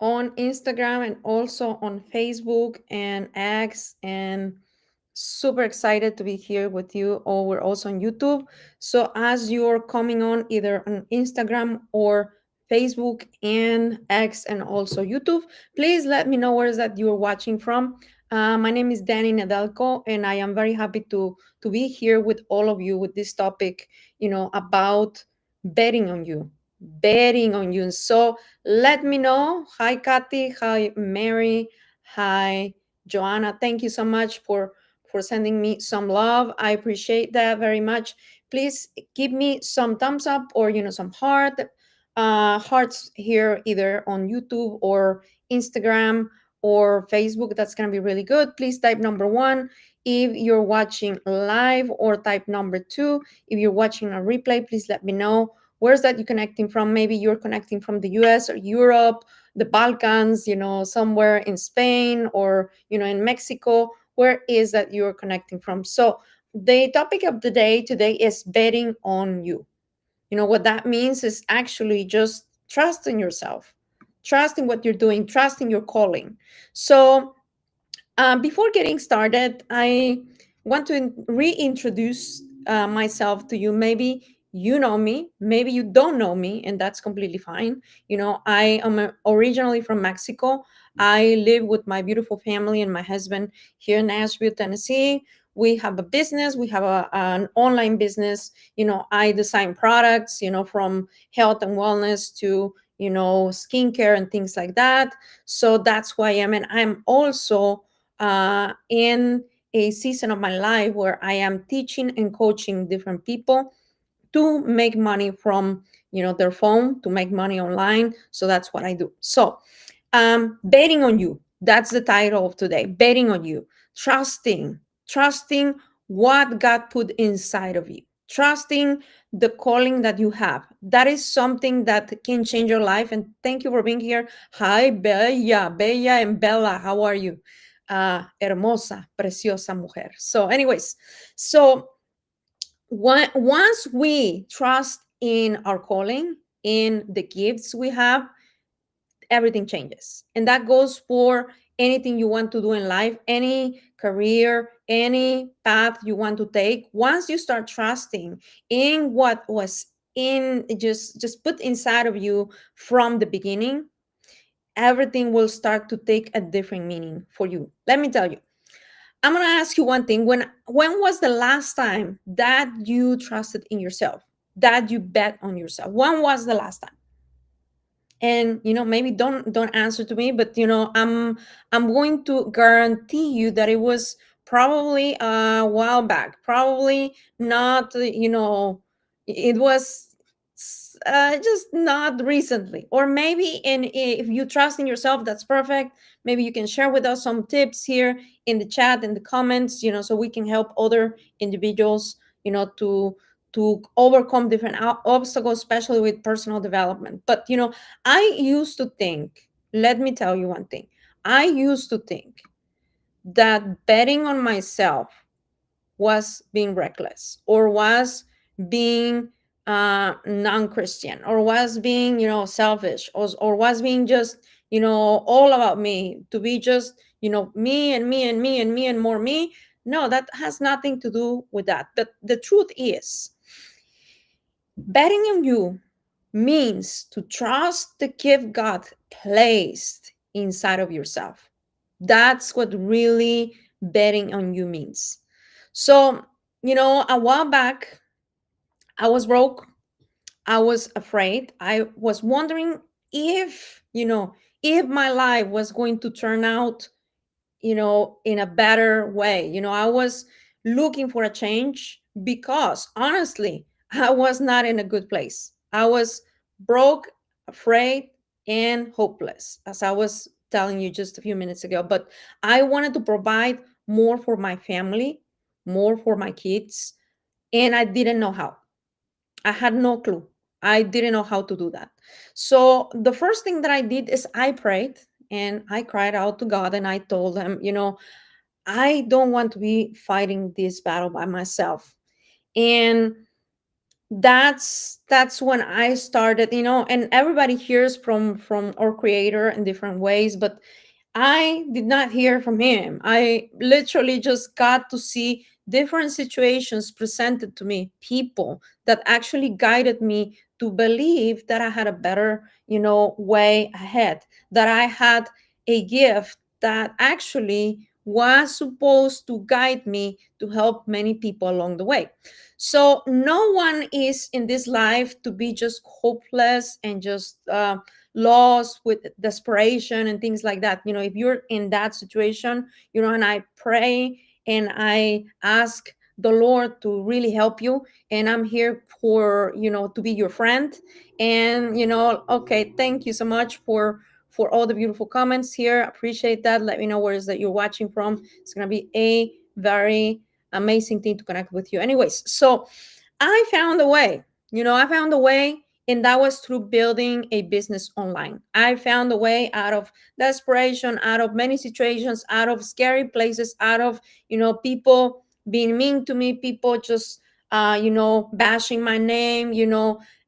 on Instagram and also on Facebook and X, and super excited to be here with you. Or we're also on YouTube. So as you're coming on either on Instagram or Facebook and X and also YouTube, please let me know where is that you're watching from. My name is Danny Nedelko, and I am very happy to be here with all of you with this topic, about betting on you, betting on you. So let me know. Hi, Kathy. Hi, Mary. Hi, Joanna. Thank you so much for sending me some love. I appreciate that very much. Please give me some thumbs up or some hearts here either on YouTube or Instagram or Facebook. That's gonna be really good. Please type number one if you're watching live, or type number two if you're watching a replay. Please let me know where's that you connecting from. Maybe you're connecting from the US or Europe, the Balkans, somewhere in Spain, or in Mexico. Where is that you're connecting from? So the topic of the day today is betting on you. What that means is actually just trust in yourself, trust in what you're doing, trust in your calling. So before getting started, I want to reintroduce myself to you. Maybe you know me, maybe you don't know me, and that's completely fine. I am originally from Mexico. I live with my beautiful family and my husband here in Nashville, Tennessee. We have a business, we have an online business. I design products, from health and wellness to, skincare and things like that. So that's who I am. And I'm also in a season of my life where I am teaching and coaching different people to make money from their phone, to make money online. So that's what I do. So betting on you, that's the title of today. Betting on you, trusting what God put inside of you, trusting the calling that you have. That is something that can change your life. And thank you for being here. Hi, Bella and Bella, how are you? Hermosa, preciosa mujer. So anyways, so once we trust in our calling, in the gifts we have, everything changes. And that goes for anything you want to do in life, any career, any path you want to take. Once you start trusting in what was in just put inside of you from the beginning, everything will start to take a different meaning for you. Let me tell you, I'm going to ask you one thing. When was the last time that you trusted in yourself, that you bet on yourself? When was the last time? And maybe don't answer to me, but I'm going to guarantee you that it was probably a while back, probably not, it was just not recently. Or maybe, and if you trust in yourself, that's perfect. Maybe you can share with us some tips here in the chat, in the comments, so we can help other individuals, to overcome different obstacles, especially with personal development. But I used to think, let me tell you one thing. I used to think that betting on myself was being reckless, or was being non-Christian, or was being, selfish, or was being just, all about me, to be just, me and me and me and me and more me. No, that has nothing to do with that. But the truth is, betting on you means to trust the gift God placed inside of yourself. That's what really betting on you means. So, a while back, I was broke. I was afraid. I was wondering if my life was going to turn out, in a better way. I was looking for a change because honestly, I was not in a good place. I was broke, afraid, and hopeless, as I was telling you just a few minutes ago. But I wanted to provide more for my family, more for my kids, and I didn't know how. I had no clue. I didn't know how to do that. So the first thing that I did is I prayed and I cried out to God, and I told him, I don't want to be fighting this battle by myself. And That's when I started, and everybody hears from our creator in different ways, but I did not hear from him. I literally just got to see different situations presented to me, people that actually guided me to believe that I had a better, way ahead, that I had a gift that actually was supposed to guide me to help many people along the way. So no one is in this life to be just hopeless and just lost with desperation and things like that. If you're in that situation, and I pray and I ask the Lord to really help you, and I'm here for, to be your friend. And okay, thank you so much for all the beautiful comments here. Appreciate that. Let me know where is that you're watching from. It's gonna be a very amazing thing to connect with you. Anyways, so I found a way. I found a way, and that was through building a business online. I found a way out of desperation, out of many situations, out of scary places, out of, people being mean to me, people just, bashing my name,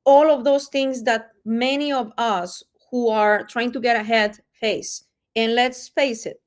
all of those things that many of us who are trying to get ahead face. And let's face it,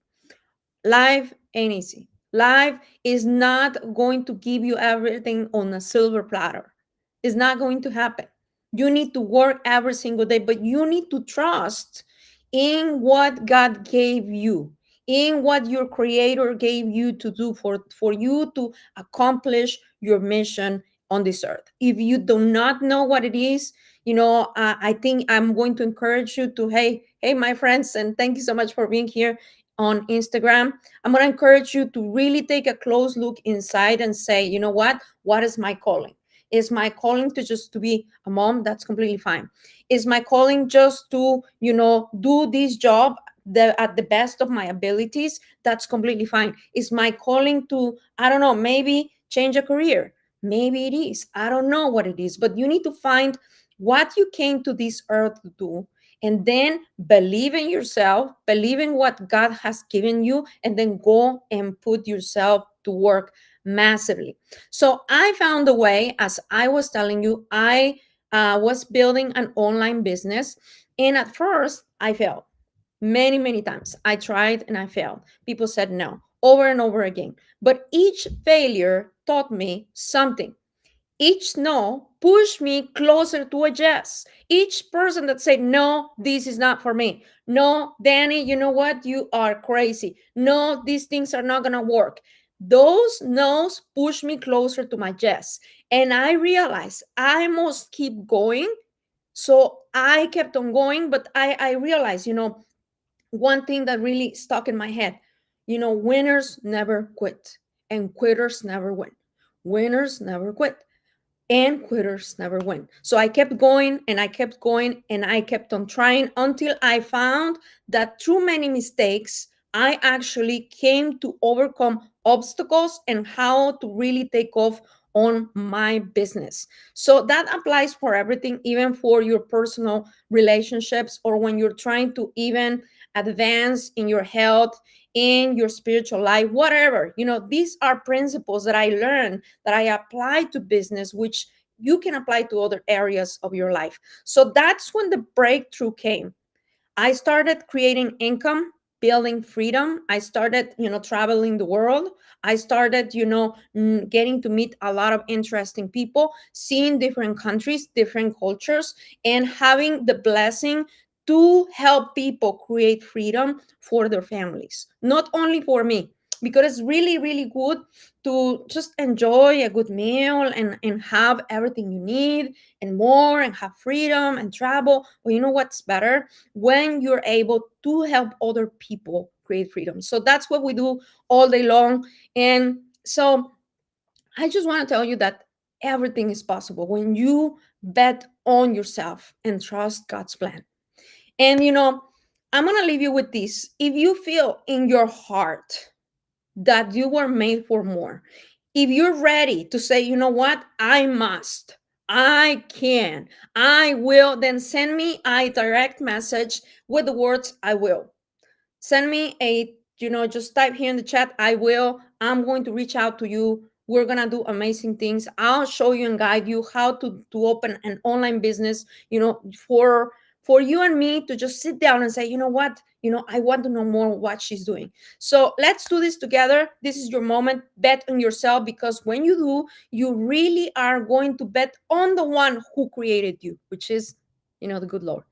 life ain't easy. Life is not going to give you everything on a silver platter. It's not going to happen. You need to work every single day, but you need to trust in what God gave you, in what your creator gave you to do for you to accomplish your mission on this earth. If you do not know what it is, I think I'm going to encourage you to, hey, my friends, and thank you so much for being here on Instagram. I'm going to encourage you to really take a close look inside and say, you know what is my calling? Is my calling to just to be a mom? That's completely fine. Is my calling just to, do this job at the best of my abilities? That's completely fine. Is my calling to, I don't know, maybe change a career? Maybe it is. I don't know what it is, but you need to find what you came to this earth to do, and then believe in yourself, believe in what God has given you, and then go and put yourself to work massively. So I found a way, as I was telling you, I was building an online business, and at first I failed many, many times. I tried and I failed. People said no over and over again. But each failure taught me something. Each no pushed me closer to a yes. Each person that said, no, this is not for me. No, Danny, you know what? You are crazy. No, these things are not going to work. Those no's push me closer to my yes. And I realized I must keep going. So I kept on going, but I realized, one thing that really stuck in my head, winners never quit and quitters never win. Winners never quit and quitters never win. So I kept going and I kept going and I kept on trying until I found that through many mistakes, I actually came to overcome obstacles and how to really take off on my business. So that applies for everything, even for your personal relationships, or when you're trying to even advance in your health, in your spiritual life, whatever. These are principles that I learned that I apply to business, which you can apply to other areas of your life. So that's when the breakthrough came. I started creating income, building freedom. I started, traveling the world. I started, getting to meet a lot of interesting people, seeing different countries, different cultures, and having the blessing to help people create freedom for their families, not only for me, because it's really, really good to just enjoy a good meal and have everything you need and more, and have freedom and travel. Well, you know what's better? When you're able to help other people create freedom. So that's what we do all day long. And so I just want to tell you that everything is possible when you bet on yourself and trust God's plan. And I'm going to leave you with this. If you feel in your heart that you were made for more, if you're ready to say, you know what, I must, I can, I will, then send me a direct message with the words I will. Send me a, just type here in the chat, I will. I'm going to reach out to you We're gonna do amazing things. I'll show you and guide you how to open an online business, for you and me to just sit down and say, you know what, I want to know more what she's doing. So let's do this together. This is your moment. Bet on yourself, because when you do, you really are going to bet on the one who created you, which is, the good Lord.